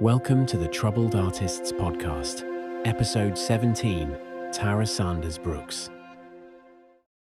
Welcome to the Troubled Artists Podcast, Episode 17, Tara Sanders Brooks.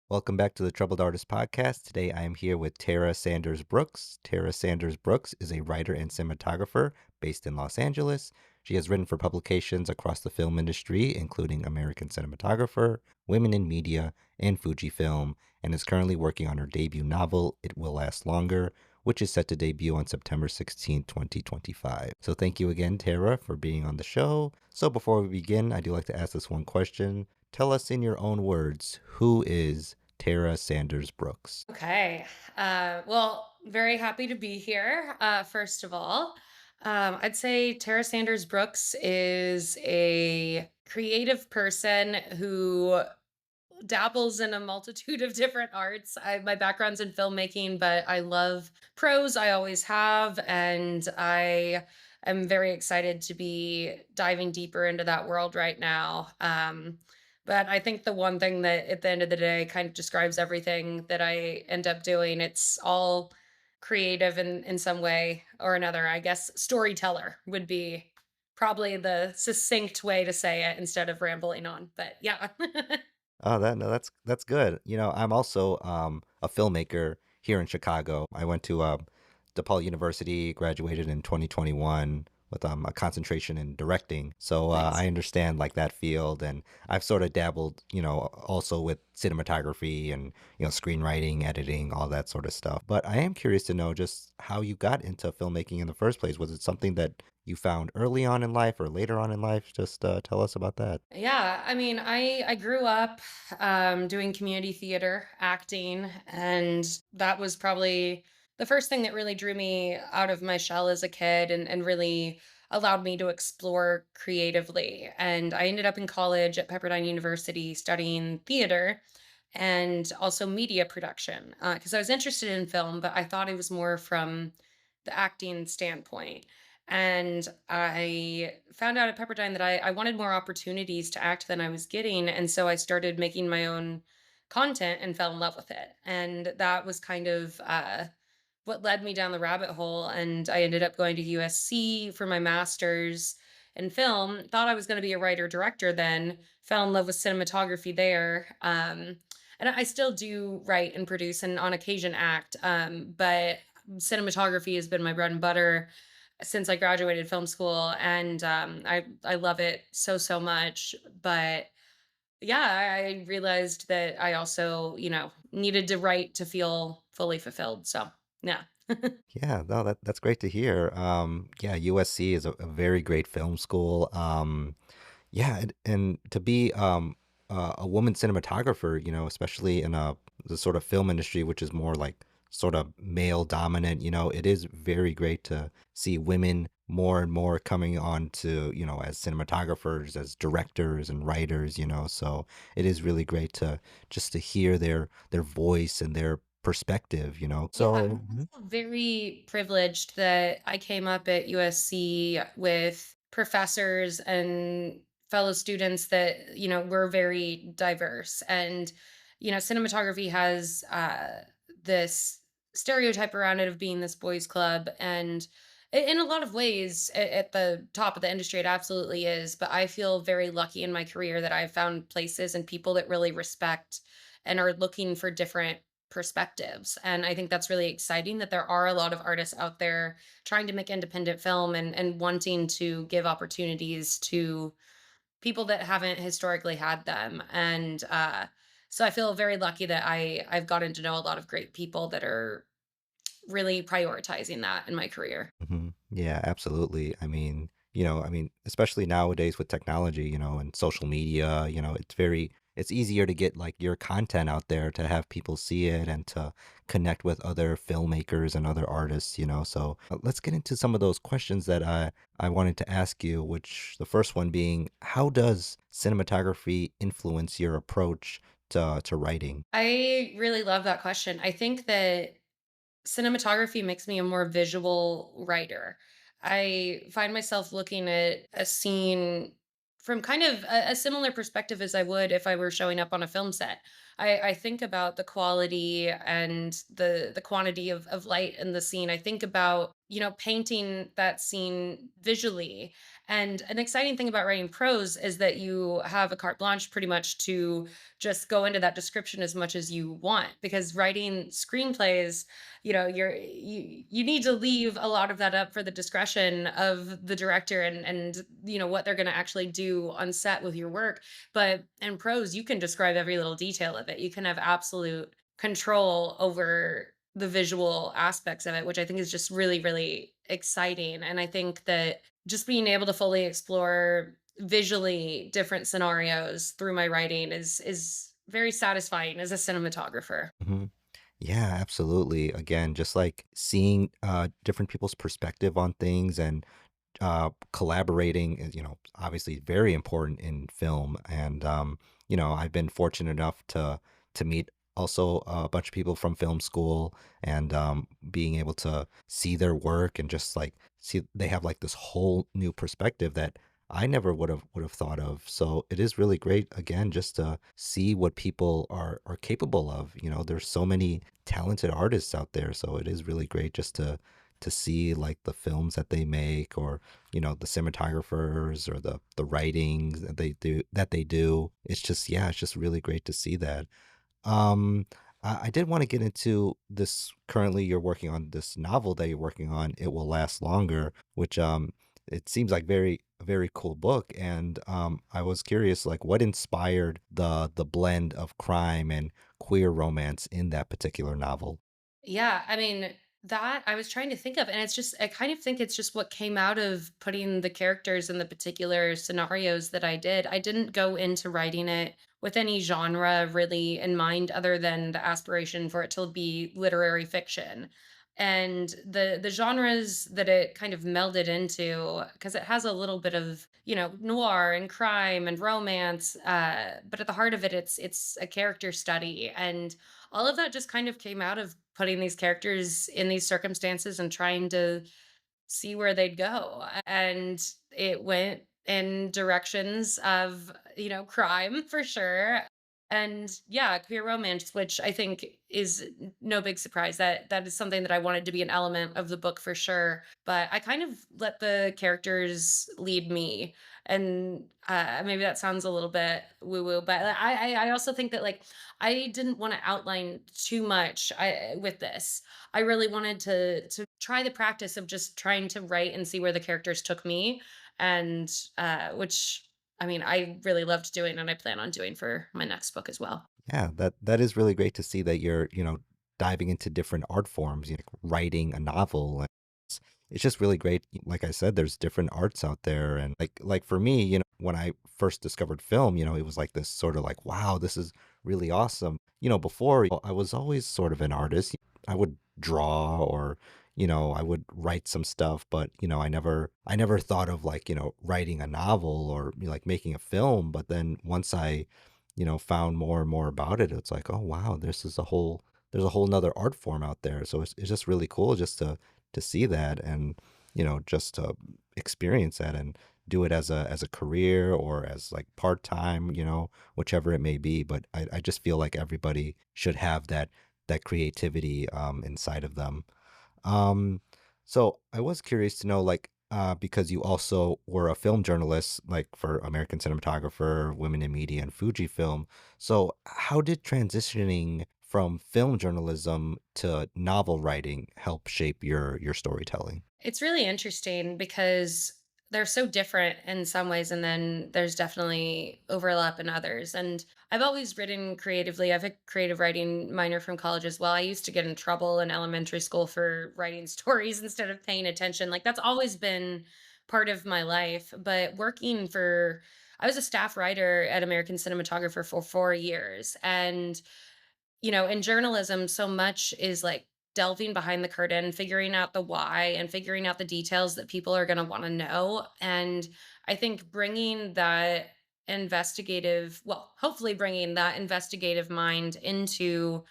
Welcome back to the Troubled Artists Podcast. Today I am here with Tara Sanders Brooks. Tara Sanders Brooks is a writer and cinematographer based in Los Angeles. She has written for publications across the film industry, including American Cinematographer, Women in Media, and Fujifilm, and is currently working on her debut novel, It Will Last Longer, which is set to debut on September 16, 2025. So thank you again, Tara, for being on the show. So before we begin, I do like to ask this one question. Tell us in your own words, who is Tara Sanders Brooks? Okay. Very happy to be here, first of all. I'd say Tara Sanders Brooks is a creative person who dabbles in a multitude of different arts. My background's in filmmaking, but I love prose. I always have, and I am very excited to be diving deeper into that world right now. But I think the one thing that at the end of the day kind of describes everything that I end up doing, it's all creative in some way or another. I guess storyteller would be probably the succinct way to say it instead of rambling on. But yeah. Oh, that's good. I'm also a filmmaker here in Chicago. I went to DePaul University, graduated in 2021 with a concentration in directing. So Nice. I understand like that field, and I've sort of dabbled, also with cinematography and screenwriting, editing, all that sort of stuff. But I am curious to know just how you got into filmmaking in the first place. Was it something that you found early on in life or later on in life? Just tell us about that. Yeah, I mean, I grew up doing community theater, acting, and that was probably the first thing that really drew me out of my shell as a kid and really allowed me to explore creatively. And I ended up in college at Pepperdine University studying theater and also media production because I was interested in film, but I thought it was more from the acting standpoint. And I found out at Pepperdine that I wanted more opportunities to act than I was getting. And so I started making my own content and fell in love with it. And that was kind of what led me down the rabbit hole. And I ended up going to USC for my master's in film. Thought I was going to be a writer director then, fell in love with cinematography there. And I still do write and produce and on occasion act. But cinematography has been my bread and butter since I graduated film school, and I love it so much. But yeah, I realized that I also needed to write to feel fully fulfilled. So yeah. Yeah, no, that's great to hear. Yeah, USC is a very great film school. Yeah, and to be a woman cinematographer, especially in the sort of film industry, which is more like sort of male dominant, it is very great to see women more and more coming on to, as cinematographers, as directors and writers, so it is really great to just to hear their voice and their perspective, Yeah, So, I'm Mhm. also very privileged that I came up at USC with professors and fellow students that, were very diverse. And, cinematography has this stereotype around it of being this boys' club. And in a lot of ways, at the top of the industry, it absolutely is. But I feel very lucky in my career that I've found places and people that really respect and are looking for different perspectives. And I think that's really exciting that there are a lot of artists out there trying to make independent film and wanting to give opportunities to people that haven't historically had them. And so I feel very lucky that I've gotten to know a lot of great people that are really prioritizing that in my career. Yeah, absolutely. Especially nowadays with technology, and social media, it's easier to get like your content out there to have people see it and to connect with other filmmakers and other artists, So let's get into some of those questions that I wanted to ask you, which the first one being, how does cinematography influence your approach to writing? I really love that question. I think that cinematography makes me a more visual writer. I find myself looking at a scene from kind of a similar perspective as I would if I were showing up on a film set. I think about the quality and the quantity of light in the scene. I think about, painting that scene visually. And an exciting thing about writing prose is that you have a carte blanche pretty much to just go into that description as much as you want. Because writing screenplays, you need to leave a lot of that up for the discretion of the director and what they're going to actually do on set with your work. But in prose, you can describe every little detail of it. You can have absolute control over the visual aspects of it, which I think is just really, really exciting. And I think that just being able to fully explore visually different scenarios through my writing is very satisfying as a cinematographer. Mhm. Yeah, absolutely. Again, just like seeing different people's perspective on things and collaborating is, obviously very important in film. And I've been fortunate enough to meet also a bunch of people from film school, and being able to see their work and just like see they have like this whole new perspective that I never would have thought of. So it is really great again just to see what people are capable of. There's so many talented artists out there, so it is really great just to see like the films that they make, or the cinematographers, or the writings that they do. It's just, yeah, it's just really great to see that. I did want to get into this. Currently you're working on this novel that you're working on, It Will Last Longer, which it seems like a very cool book. And I was curious, like, what inspired the blend of crime and queer romance in that particular novel? Yeah, I mean, that I was trying to think of, and I kind of think it's just what came out of putting the characters in the particular scenarios that I did. I didn't go into writing it with any genre really in mind other than the aspiration for it to be literary fiction. And the genres that it kind of melded into, because it has a little bit of, noir and crime and romance, but at the heart of it, it's a character study. And all of that just kind of came out of putting these characters in these circumstances and trying to see where they'd go. And it went in directions of, crime for sure. And yeah, queer romance, which I think is no big surprise that that is something that I wanted to be an element of the book for sure. But I kind of let the characters lead me. And maybe that sounds a little bit woo woo, but I also think that like I didn't want to outline too much with this. I really wanted to try the practice of just trying to write and see where the characters took me, and which I mean I really loved doing, and I plan on doing for my next book as well. Yeah, that is really great to see that you're, diving into different art forms, writing a novel. And it's just really great. Like I said, there's different arts out there. And like for me, when I first discovered film, it was like this sort of like, wow, this is really awesome. Before I was always sort of an artist. I would draw, or I would write some stuff, but I never thought of like, writing a novel, or like making a film. But then once I found more and more about it, it's like, oh wow, there's a whole nother art form out there. So it's just really cool just to see that, and just to experience that and do it as a career, or as like part-time, whichever it may be. But I just feel like everybody should have that creativity inside of them. um, so I was curious to know, like, because you also were a film journalist, like for American Cinematographer, Women in Media, and Fujifilm. So how did transitioning from film journalism to novel writing help shape your storytelling? It's really interesting because they're so different in some ways, and then there's definitely overlap in others. And I've always written creatively. I have a creative writing minor from college as well. I used to get in trouble in elementary school for writing stories instead of paying attention. Like that's always been part of my life. But I was a staff writer at American Cinematographer for 4 years. And in journalism, so much is like delving behind the curtain, figuring out the why and figuring out the details that people are going to want to know. And I think hopefully bringing that investigative mind into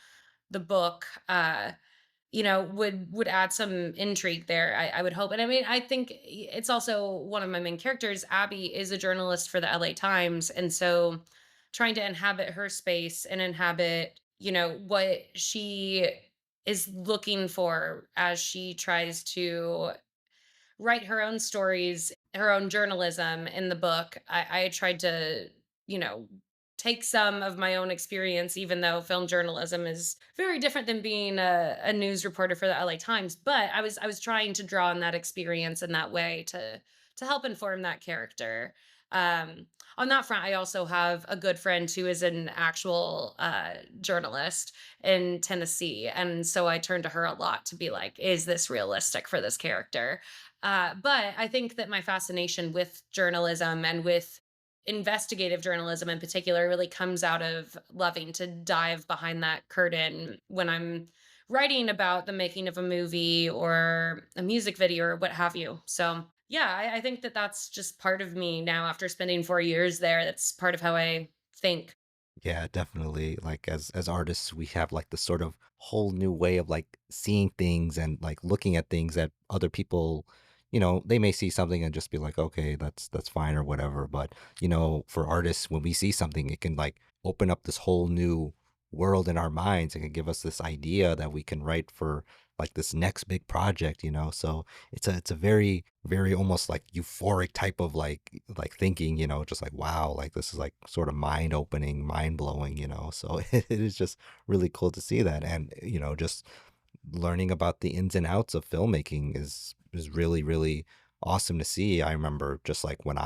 the book, would add some intrigue there. I would hope. And I mean, I think it's also one of my main characters. Abby is a journalist for the LA Times. And so trying to inhabit her space and inhabit, what she is looking for as she tries to write her own stories, her own journalism in the book. I tried to, you know, take some of my own experience, even though film journalism is very different than being a news reporter for the LA Times. But I was trying to draw on that experience in that way to help inform that character. Um, on that front, I also have a good friend who is an actual journalist in Tennessee. And so I turn to her a lot to be like, is this realistic for this character? But I think that my fascination with journalism and with investigative journalism in particular really comes out of loving to dive behind that curtain when I'm writing about the making of a movie or a music video or what have you. So, yeah, I think that that's just part of me now after spending 4 years there. That's part of how I think. Yeah, definitely. Like as artists, we have like this sort of whole new way of like seeing things and like looking at things that other people, they may see something and just be like, okay, that's fine or whatever. But, for artists, when we see something, it can like open up this whole new world in our minds. It can give us this idea that we can write for like this next big project, So it's a very, very almost like euphoric type of like thinking, just like wow, like this is like sort of mind opening, mind blowing, So it is just really cool to see that. And, just learning about the ins and outs of filmmaking is really, really awesome to see. I remember just like when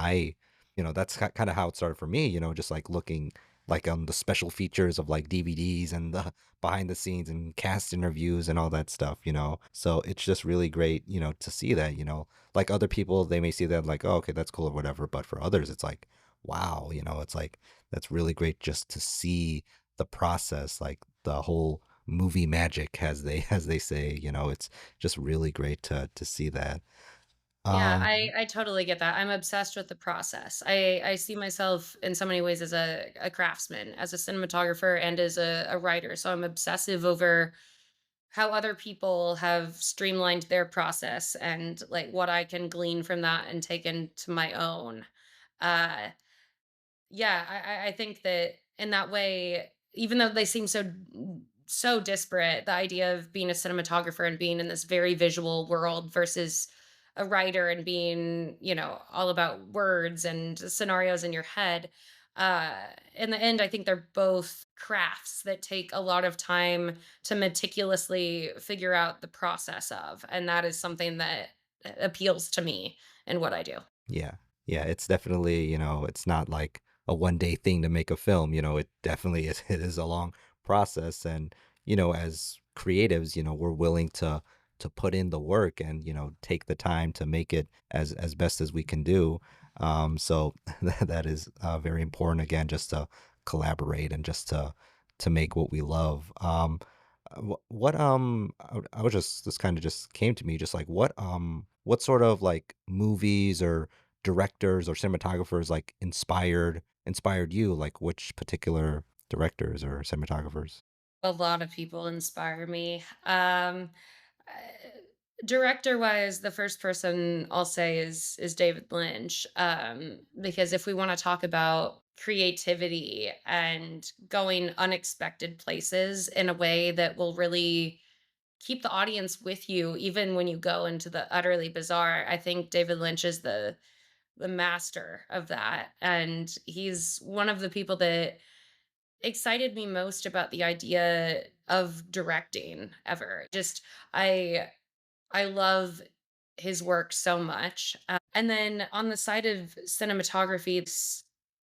that's kind of how it started for me, just like looking like on the special features of like DVDs and the behind the scenes and cast interviews and all that stuff, So it's just really great, to see that, like other people, they may see that like, oh, okay, that's cool or whatever. But for others, it's like, wow, it's like, that's really great just to see the process, like the whole movie magic, as they say, it's just really great to see that. Yeah, Um, I totally get that. I'm obsessed with the process. I see myself in so many ways as a craftsman, as a cinematographer, and as a writer. So I'm obsessive over how other people have streamlined their process and like what I can glean from that and take into my own. Uh, yeah, I think that in that way, even though they seem so disparate, the idea of being a cinematographer and being in this very visual world versus a writer and being, all about words and scenarios in your head. In the end, I think they're both crafts that take a lot of time to meticulously figure out the process of. And that is something that appeals to me in what I do. Yeah. Yeah, it's definitely, it's not like a one day thing to make a film, it definitely is it is a long process. And, as creatives, we're willing to put in the work and, take the time to make it as best as we can do. So that is very important again, just to collaborate and just to make what we love. What I was just this kind of just came to me just like what sort of like movies or directors or cinematographers like inspired you, like which particular directors or cinematographers? A lot of people inspire me. Uh, Director-wise, the first person I'll say is David Lynch, because if we wanna talk about creativity and going unexpected places in a way that will really keep the audience with you even when you go into the utterly bizarre, I think David Lynch is the master of that, and he's one of the people that excited me most about the idea of directing ever. Just I I love his work so much. And then on the side of cinematography,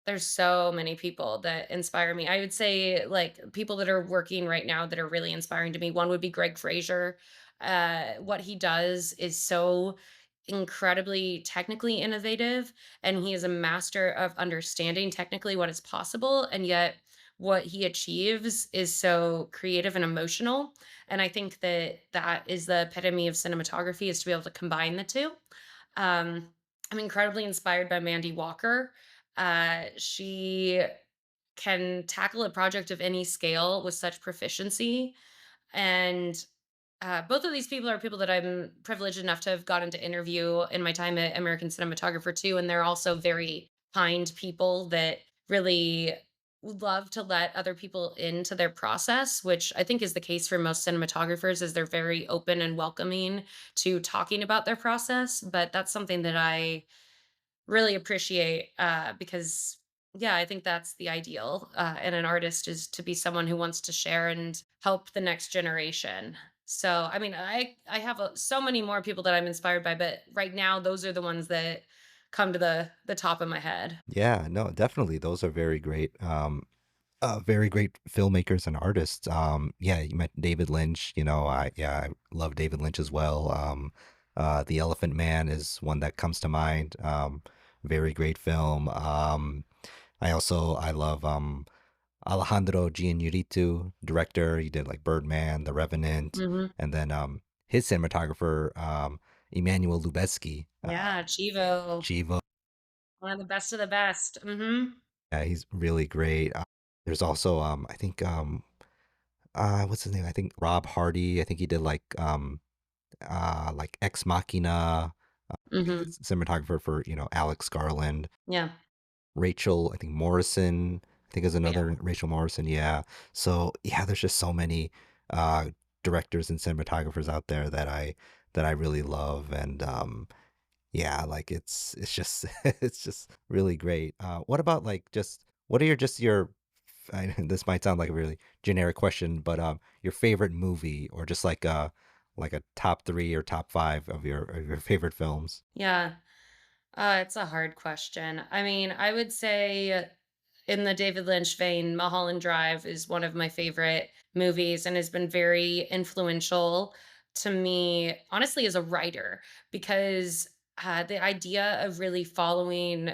there's so many people that inspire me. I would say like people that are working right now that are really inspiring to me. One would be Greg Fraser. What he does is so incredibly technically innovative, and he is a master of understanding technically what is possible, and yet what he achieves is so creative and emotional. And I think that that is the epitome of cinematography, is to be able to combine the two. Um, I'm incredibly inspired by Mandy Walker. She can tackle a project of any scale with such proficiency. And both of these people are people that I'm privileged enough to have gotten to interview in my time at American Cinematographer too. And they're also very kind people that really love to let other people into their process, which I think is the case for most cinematographers, is they're very open and welcoming to talking about their process. But that's something that I really appreciate, because yeah, I think that's the ideal in an artist, is to be someone who wants to share and help the next generation. So, I mean, I have so many more people that I'm inspired by, but right now, those are the ones that come to the top of my head. Yeah, no, definitely. Those are very great filmmakers and artists. Yeah, you met David Lynch. I love David Lynch as well. The Elephant Man is one that comes to mind. Very great film. I love Alejandro Gianniuritu, director. He did like Birdman, The Revenant, Hmm. and then his cinematographer, Emmanuel Lubezki. Yeah, Chivo, Chivo. one of the best of the best. Hmm. Yeah, he's really great. There's also I think what's his name? I think Rob Hardy. I think he did like Ex Machina. Hmm. He's a cinematographer for Alex Garland. Yeah, Rachel, I think Morrison. I think is yeah, another Rachel Morrison. Yeah. So yeah, there's just so many uh directors and cinematographers out there that I really love, and yeah, like it's just it's just really great. What about like just what are your this might sound like a really generic question, but your favorite movie, or just like a top three or top five of your favorite films? yeah. It's a hard question. I mean, I would say in the David Lynch vein, Mulholland Drive is one of my favorite movies and has been very influential to me, honestly, as a writer, because the idea of really following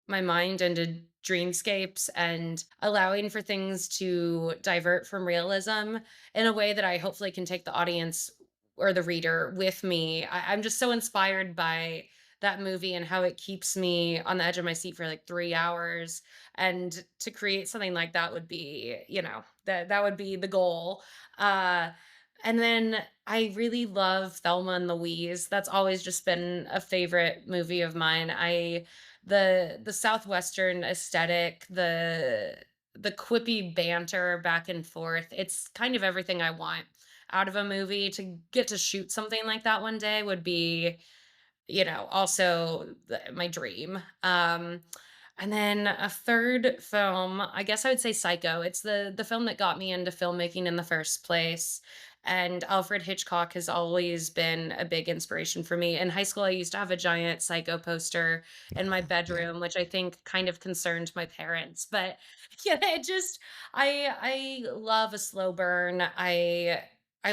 my mind into dreamscapes and allowing for things to divert from realism in a way that I hopefully can take the audience or the reader with me. I'm just so inspired by that movie and how it keeps me on the edge of my seat for like 3 hours, and to create something like that would be, that would be the goal. uh and then I really love Thelma and Louise. That's always just been a favorite movie of mine. The southwestern aesthetic, the quippy banter back and forth, it's kind of everything I want out of a movie. To get to shoot something like that one day would be, also my dream. And then a third film, I guess I would say Psycho. It's the film that got me into filmmaking in the first place. And Alfred Hitchcock has always been a big inspiration for me. In high school, I used to have a giant Psycho poster in my Yeah. bedroom, which I think kind of concerned my parents. But yeah, I love a slow burn. I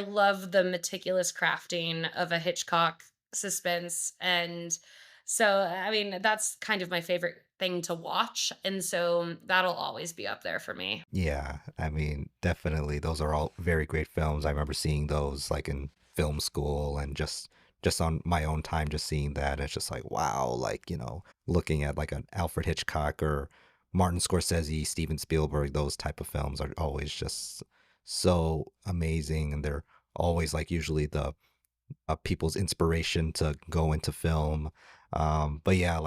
love the meticulous crafting of a Hitchcock suspense. And so, I mean, that's kind of my favorite thing to watch. And so that'll always be up there for me. Yeah, I mean, definitely those are all very great films. I remember seeing those like in film school, and just on my own time, just seeing that. It's just like wow, like, looking at like an Alfred Hitchcock or Martin Scorsese, Steven Spielberg, those type of films are always just so amazing, and they're always like usually the people's inspiration to go into film. But yeah,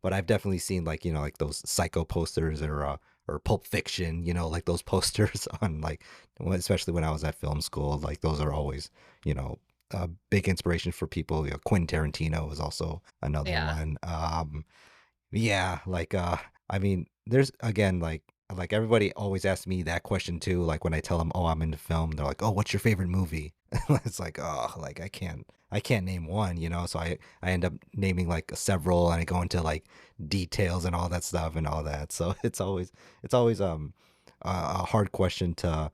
but I've definitely seen like like those Psycho posters, or Pulp Fiction, like those posters on like especially when I was at film school. Like those are always you know a big inspiration for people. Quentin Tarantino is also another Yeah. one. Yeah, I mean, there's again like everybody always asks me that question too. Like when I tell them, "Oh, I'm into film," they're like, "Oh, what's your favorite movie?" It's like, oh, like I can't name one, So I end up naming like several, and I go into like details and all that stuff and all that. So it's always a hard question to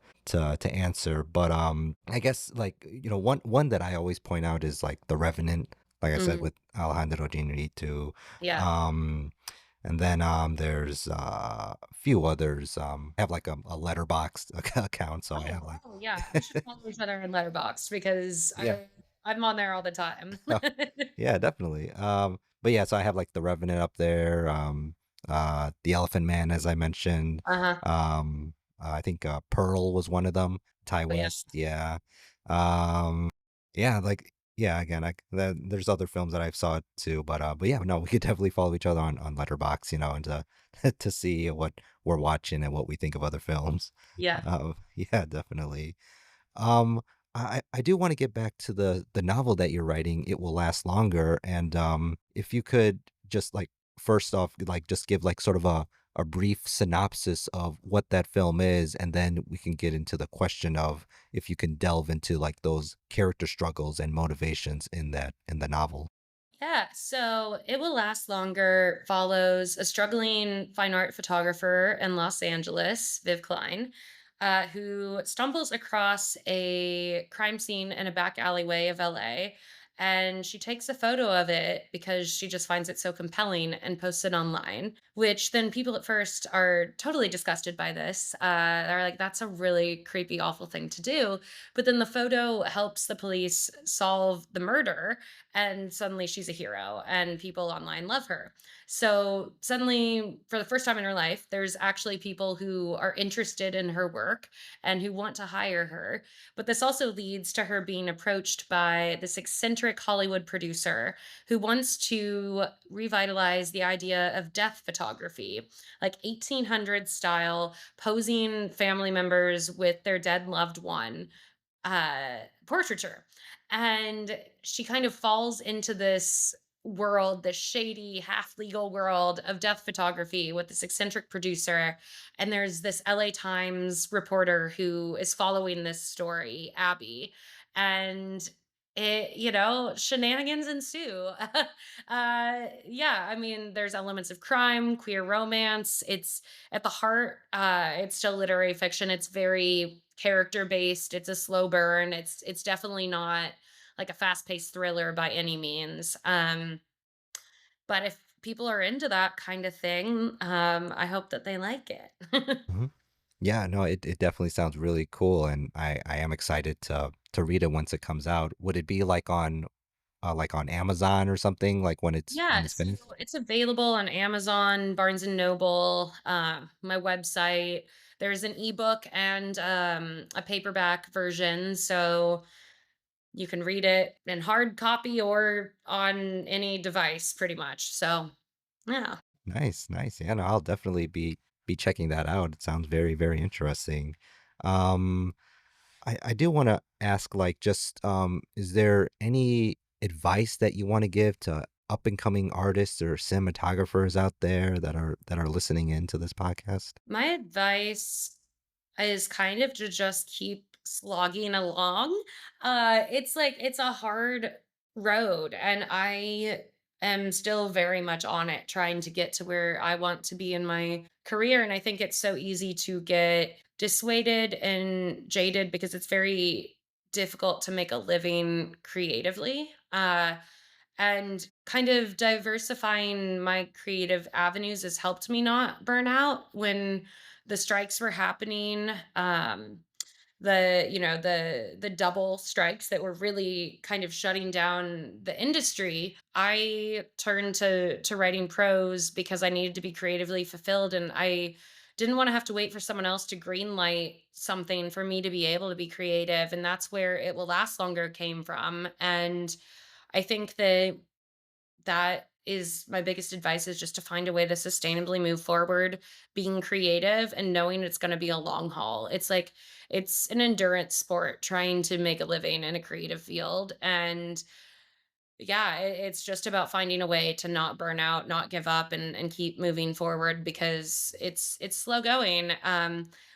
answer. But I guess like one that I always point out is like The Revenant, like I said, Mhm. with Alejandro Inarritu. Yeah. Um, and then there's a few others. I have like a letterbox account, so I Oh, have like wow. Yeah. We should follow each other in Letterboxd because yeah, I'm on there all the time. yeah, definitely. But yeah, so I have like The Revenant up there. The Elephant Man, as I mentioned. Uh-huh. I think Pearl was one of them. Ty But yeah. West, yeah. Um, yeah, like yeah, again, there's other films that I've saw it too, but yeah, no, we could definitely follow each other on Letterboxd, and to to see what we're watching and what we think of other films. Yeah. Yeah, definitely. Um, I do want to get back to the novel that you're writing. It will last longer, and if you could just like first off, like just give like sort of a brief synopsis of what that film is, and then we can get into the question of if you can delve into like those character struggles and motivations in the novel. Yeah, so It Will Last Longer follows a struggling fine art photographer in Los Angeles, Viv Klein, who stumbles across a crime scene in a back alleyway of LA. And she takes a photo of it because she just finds it so compelling and posts it online, which then people at first are totally disgusted by this. They're like, that's a really creepy, awful thing to do. But then the photo helps the police solve the murder, and suddenly she's a hero and people online love her. So suddenly, for the first time in her life, there's actually people who are interested in her work and who want to hire her. But this also leads to her being approached by this eccentric Hollywood producer who wants to revitalize the idea of death photography, like 1800s style, posing family members with their dead loved one, portraiture. And she kind of falls into this world, this shady, half legal world of death photography with this eccentric producer. And there's this LA Times reporter who is following this story, Abby. And shenanigans ensue. Yeah, I mean, there's elements of crime, queer romance. It's at the heart, it's still literary fiction. It's very character based. It's a slow burn. It's definitely not like a fast paced thriller by any means. But if people are into that kind of thing, I hope that they like it. Hmm. Yeah, no, it definitely sounds really cool, and I am excited to read it once it comes out. Would it be like on Amazon or something, like when Yeah, it's so finished? it's available on Amazon, Barnes and Noble, my website. There's an ebook and a paperback version. So you can read it in hard copy or on any device pretty much. So, yeah. Nice, nice. Yeah, no, I'll definitely be checking that out. It sounds very, very interesting. Um, I do want to ask, like, just is there any advice that you want to give to up and coming artists or cinematographers out there that are listening into this podcast? My advice is kind of to just keep slogging along. It's like it's a hard road, and I am still very much on it, trying to get to where I want to be in my career. And I think it's so easy to get dissuaded and jaded because it's very difficult to make a living creatively. And kind of diversifying my creative avenues has helped me not burn out when the strikes were happening. The double strikes that were really kind of shutting down the industry, I turned to writing prose because I needed to be creatively fulfilled, and I didn't want to have to wait for someone else to green light something for me to be able to be creative. And that's where It Will Last Longer came from. And I think that is my biggest advice, is just to find a way to sustainably move forward, being creative and knowing it's going to be a long haul. It's like it's an endurance sport trying to make a living in a creative field. And yeah, it's just about finding a way to not burn out, not give up, and keep moving forward because it's slow going.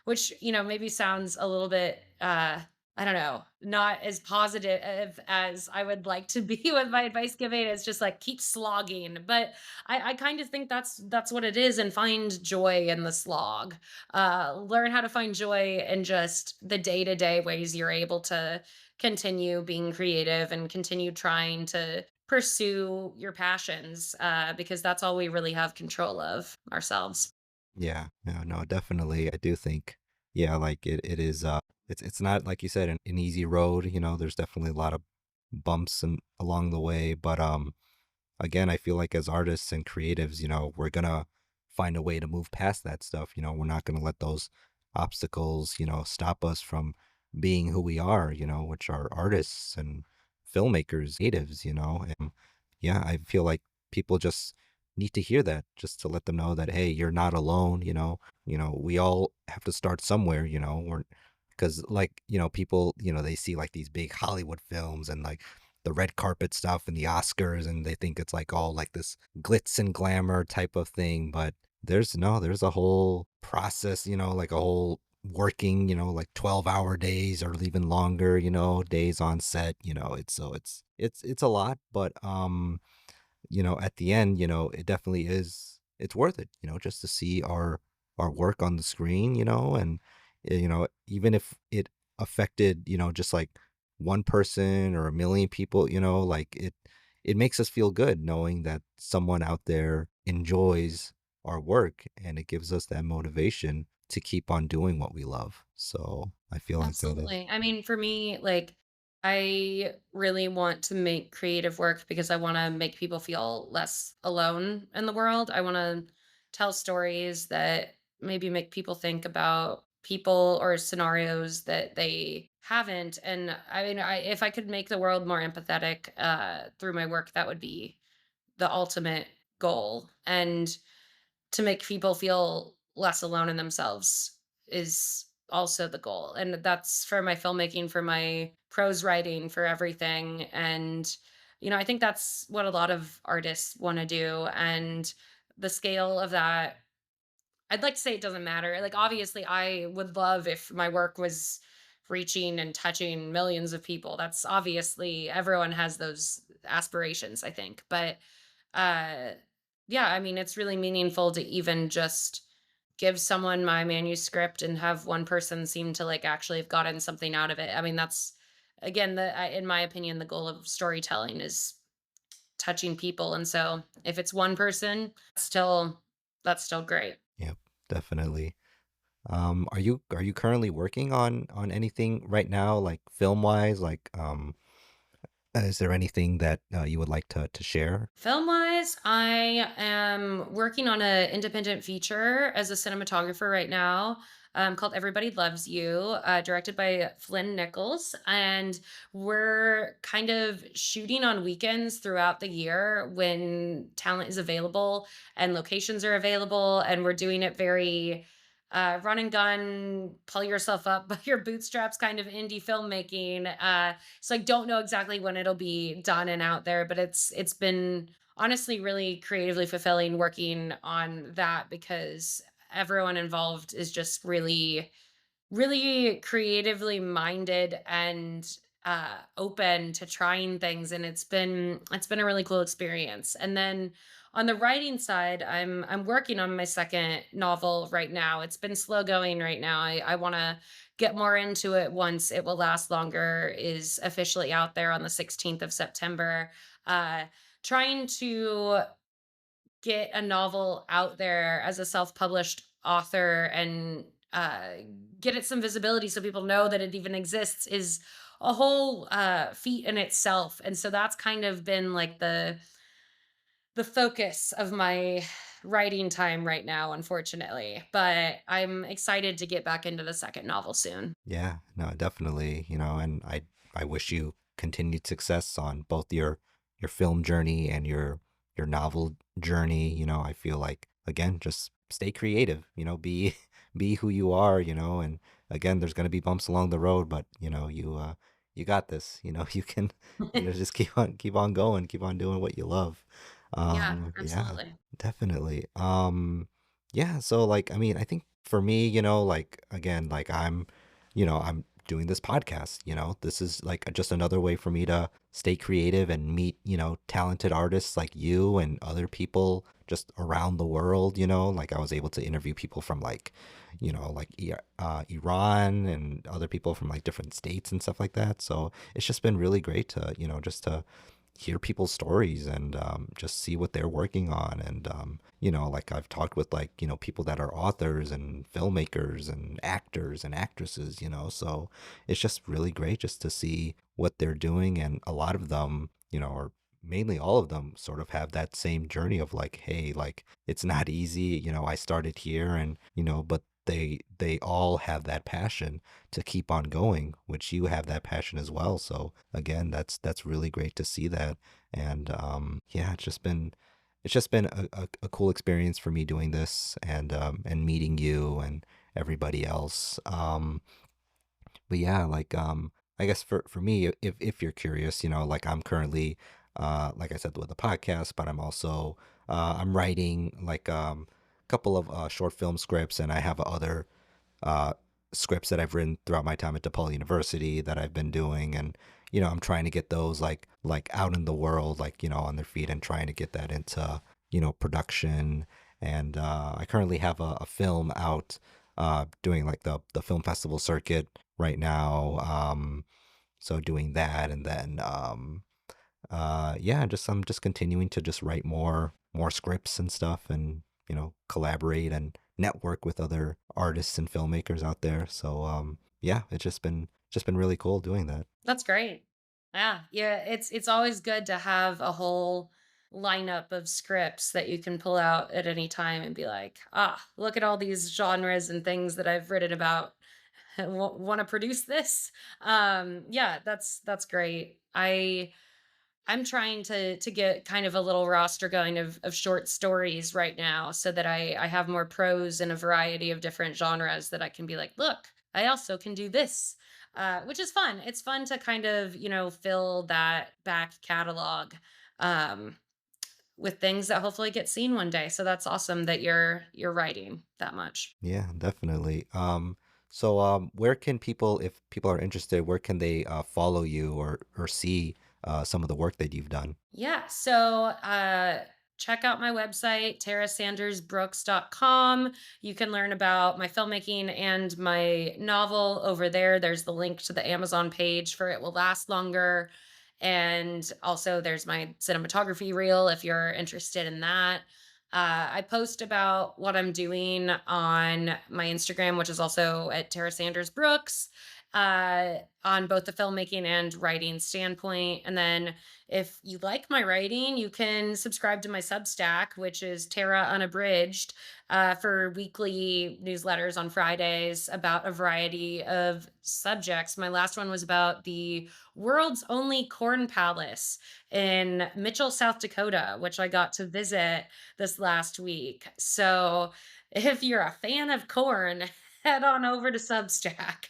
Which maybe sounds a little bit I don't know, not as positive as I would like to be with my advice giving. It's just like keep slogging. But I kind of think that's what it is, and find joy in the slog. Learn how to find joy in just the day-to-day ways you're able to continue being creative and continue trying to pursue your passions, because that's all we really have control of ourselves. Yeah, no, no, definitely. I do think, yeah, like it is it's not like you said an easy road, there's definitely a lot of bumps and along the way, but again, I feel like as artists and creatives, we're gonna find a way to move past that stuff. We're not gonna let those obstacles, stop us from being who we are, which are artists and filmmakers, natives, and yeah, I feel like people just need to hear that, just to let them know that, hey, you're not alone, we all have to start somewhere, we're because like, people, they see like these big Hollywood films and like the red carpet stuff and the Oscars, and they think it's like all like this glitz and glamour type of thing. But there's a whole process, like a whole working, like 12-hour days or even longer, days on set, it's a lot, but at the end, it definitely it's worth it, just to see our work on the screen, and even if it affected, just like one person or a million people, like it makes us feel good knowing that someone out there enjoys our work, and it gives us that motivation to keep on doing what we love. So I feel like that is. Absolutely. I mean, for me, like, I really want to make creative work because I want to make people feel less alone in the world. I want to tell stories that maybe make people think about people or scenarios that they haven't. And I mean, if I could make the world more empathetic through my work, that would be the ultimate goal. And to make people feel less alone in themselves is also the goal. And that's for my filmmaking, for my prose writing, for everything. And, I think that's what a lot of artists want to do. And the scale of that, I'd like to say it doesn't matter. Like, obviously, I would love if my work was reaching and touching millions of people. That's obviously everyone has those aspirations, I think. But uh yeah, I mean, it's really meaningful to even just give someone my manuscript and have one person seem to like actually have gotten something out of it. I mean, that's again in my opinion, the goal of storytelling is touching people. And so if it's one person, that's still great. Yep, definitely. Are you currently working on anything right now, like film wise? Like, is there anything that you would like to share? Film wise, I am working on an independent feature as a cinematographer right now, called Everybody Loves You, directed by Flynn Nichols. And we're kind of shooting on weekends throughout the year when talent is available and locations are available. And we're doing it very run and gun, pull yourself up by your bootstraps kind of indie filmmaking. So I don't know exactly when it'll be done and out there, but it's been honestly really creatively fulfilling working on that because everyone involved is just really creatively minded and open to trying things, and it's been a really cool experience. And then on the writing side, I'm working on my second novel right now. It's been slow going right now. I want to get more into it once It Will Last Longer is officially out there on the 16th of September. uh Trying to get a novel out there as a self-published author and get it some visibility so people know that it even exists is a whole feat in itself. And so that's kind of been like the focus of my writing time right now, unfortunately. But I'm excited to get back into the second novel soon. Yeah, no, definitely, and I wish you continued success on both your film journey and your novel journey. I feel like, again, just stay creative, be be who you are, and again, there's going to be bumps along the road, but you got this, you can, just keep on going, keep on doing what you love. Yeah, Yeah, absolutely. definitely. Yeah, so like, I mean, I think for me, like, again, like I'm doing this podcast, this is like just another way for me to stay creative and meet, talented artists like you and other people just around the world, like I was able to interview people from like, like Iran and other people from like different states and stuff like that. So it's just been really great to, just to hear people's stories and just see what they're working on. And like I've talked with like people that are authors and filmmakers and actors and actresses, so it's just really great just to see what they're doing. And a lot of them, or mainly all of them, sort of have that same journey of like, hey, like it's not easy, I started here, and but they all have that passion to keep on going, which you have that passion as well. So again, that's really great to see that. And yeah, it's just been a cool experience for me doing this and meeting you and everybody else. But yeah, like I guess for me, if you're curious, like I'm currently like I said with the podcast, but I'm also I'm writing like a couple of short film scripts, and I have other uh scripts that I've written throughout my time at DePaul University that I've been doing. And I'm trying to get those like out in the world, like on their feet, and trying to get that into production. And I currently have a film out doing like the film festival circuit right now. So doing that, and then yeah, just I'm just continuing to just write more scripts and stuff, and collaborate and network with other artists and filmmakers out there. So yeah, it's just been really cool doing that. That's great. Yeah. Yeah. It's always good to have a whole lineup of scripts that you can pull out at any time and be like, look at all these genres and things that I've written about. Want to produce this? Yeah, that's great. I'm trying to get kind of a little roster going of short stories right now, so that I have more prose in a variety of different genres that I can be like, look, I also can do this, which is fun. It's fun to kind of fill that back catalog um, with things that hopefully get seen one day. So that's awesome that you're writing that much. Yeah, definitely. So where can people, if people are interested, where can they follow you or see some of the work that you've done? Yeah. So check out my website, tarasandersbrooks.com. You can learn about my filmmaking and my novel over there. There's the link to the Amazon page for It Will Last Longer. And also there's my cinematography reel if you're interested in that. I post about what I'm doing on my Instagram, which is also at Tara Sanders Brooks, on both the filmmaking and writing standpoint. And then if you like my writing, you can subscribe to my Substack, which is Tara Unabridged, for weekly newsletters on Fridays about a variety of subjects. My last one was about the world's only corn palace in Mitchell, South Dakota, which I got to visit this last week. So if you're a fan of corn, head on over to Substack.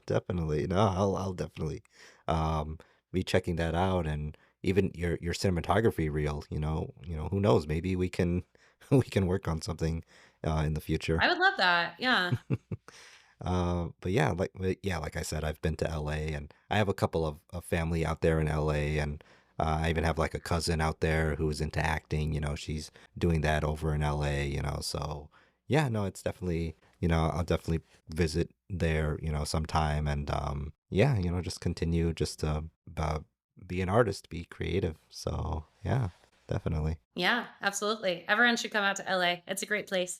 Definitely. No, I'll definitely um be checking that out. And even your cinematography reel, who knows, maybe we can we can work on something in the future. I would love that. Yeah. But yeah, like I said, I've been to LA, and I have a couple of family out there in LA. And I even have like a cousin out there who's into acting. She's doing that over in LA. So yeah, no, it's definitely, I'll definitely visit there, sometime. And yeah, just continue just to be an artist, be creative. So yeah, definitely. Yeah, absolutely. Everyone should come out to LA. It's a great place.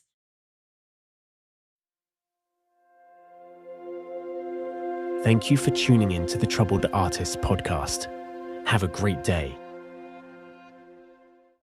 Thank you for tuning in to the Troubled Artists podcast. Have a great day.